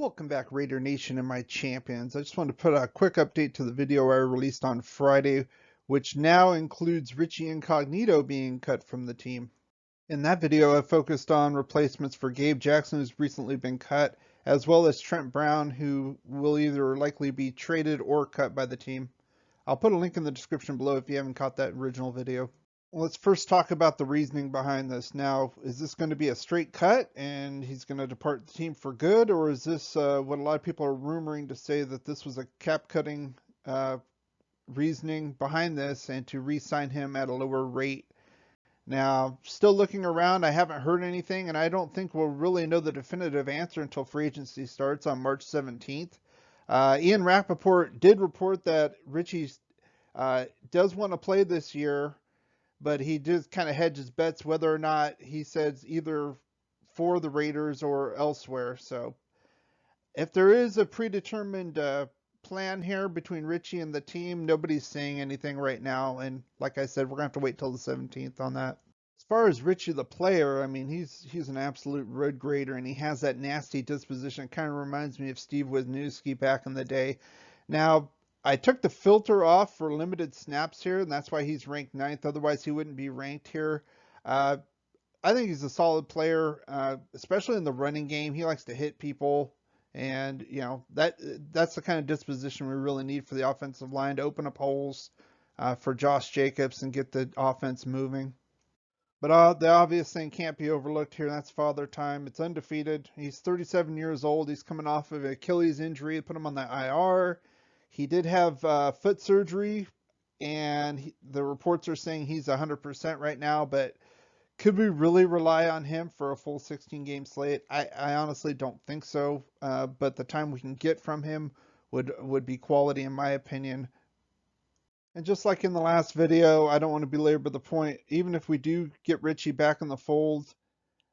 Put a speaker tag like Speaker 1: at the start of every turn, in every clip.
Speaker 1: Welcome back, Raider Nation and my champions. I just wanted to put a quick update to the video I released on Friday, which now includes Richie Incognito being cut from the team. In that video, I focused on replacements for Gabe Jackson, who's recently been cut, as well as Trent Brown, who will either likely be traded or cut by the team. I'll put a link in the description below if you haven't caught that original video. Let's first talk about the reasoning behind this. Now, is this going to be a straight cut and he's going to depart the team for good, or is this what a lot of people are rumoring to say that this was a cap cutting reasoning behind this and to re-sign him at a lower rate? Now, still looking around, I haven't heard anything, and I don't think we'll really know the definitive answer until free agency starts on March 17th. Ian Rappaport did report that Richie does want to play this year, but he did kind of hedge his bets whether or not he says either for the Raiders or elsewhere. So if there is a predetermined plan here between Richie and the team, nobody's saying anything right now. And like I said, we're going to have to wait till the 17th on that. As far as Richie the player, I mean, he's an absolute road grader, and he has that nasty disposition. It kind of reminds me of Steve Wisniewski back in the day. Now, I took the filter off for limited snaps here, and that's why he's ranked 9th. Otherwise, he wouldn't be ranked here. I think he's a solid player, especially in the running game. He likes to hit people, and that's the kind of disposition we really need for the offensive line to open up holes for Josh Jacobs and get the offense moving. But the obvious thing can't be overlooked here, and that's Father Time. It's undefeated. He's 37 years old. He's coming off of an Achilles injury. Put him on the IR. He did have foot surgery, and the reports are saying he's 100% right now, but could we really rely on him for a full 16-game slate? I honestly don't think so, but the time we can get from him would be quality in my opinion. And just like in the last video, I don't want to belabor the point. Even if we do get Richie back in the fold,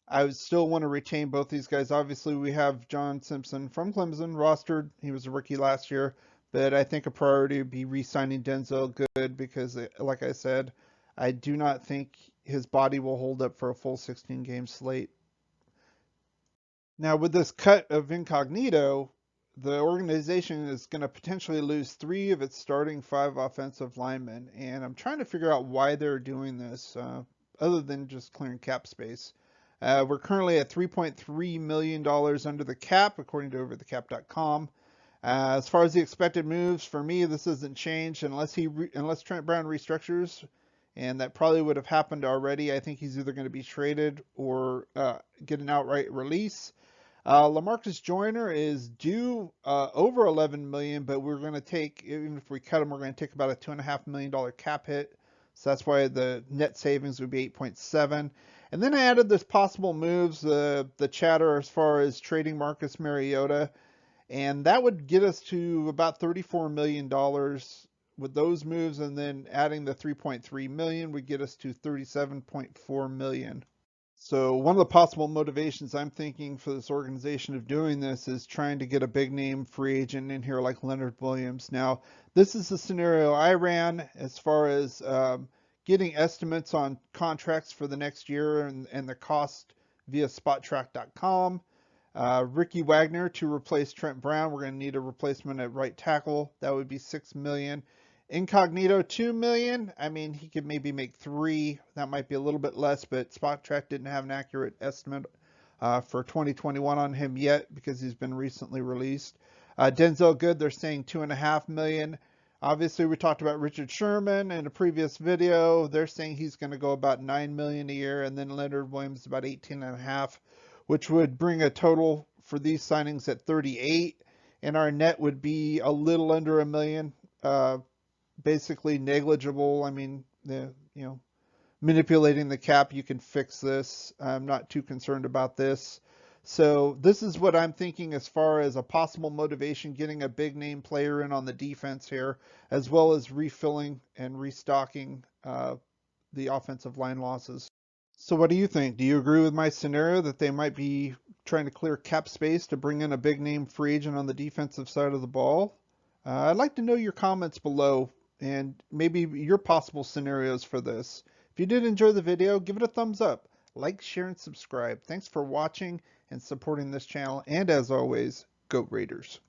Speaker 1: I would still want to retain both these guys. Obviously, we have John Simpson from Clemson rostered. He was a rookie last year. But I think a priority would be re-signing Denzel Good because, like I said, I do not think his body will hold up for a full 16-game slate. Now, with this cut of Incognito, the organization is going to potentially lose 3 of its starting 5 offensive linemen, and I'm trying to figure out why they're doing this, other than just clearing cap space. We're currently at $3.3 million under the cap, according to overthecap.com. As far as the expected moves, for me, this doesn't change unless Trent Brown restructures, and that probably would have happened already. I think he's either going to be traded or get an outright release. LaMarcus Joyner is due over $11 million, but we're going to take, even if we cut him, we're going to take about a $2.5 million cap hit. So that's why the net savings would be 8.7. And then I added this possible moves, the chatter as far as trading Marcus Mariota. And that would get us to about $34 million with those moves, and then adding the $3.3 million would get us to $37.4 million. So one of the possible motivations I'm thinking for this organization of doing this is trying to get a big name free agent in here like Leonard Williams. Now, this is the scenario I ran as far as getting estimates on contracts for the next year and the cost via spottrack.com. Ricky Wagner to replace Trent Brown. We're going to need a replacement at right tackle. That would be $6 million. Incognito, $2 million. I mean, he could maybe make 3. That might be a little bit less, but SpotTrack didn't have an accurate estimate for 2021 on him yet because he's been recently released. Denzel Good, they're saying $2.5 million. Obviously, we talked about Richard Sherman in a previous video. They're saying he's going to go about $9 million a year, and then Leonard Williams about $18.5, which would bring a total for these signings at 38, and our net would be a little under $1 million. Basically negligible. I mean, manipulating the cap, you can fix this. I'm not too concerned about this. So this is what I'm thinking as far as a possible motivation, getting a big name player in on the defense here, as well as refilling and restocking the offensive line losses. So what do you think? Do you agree with my scenario that they might be trying to clear cap space to bring in a big name free agent on the defensive side of the ball? I'd like to know your comments below and maybe your possible scenarios for this. If you did enjoy the video, give it a thumbs up. Like, share, and subscribe. Thanks for watching and supporting this channel. And as always, Go Raiders.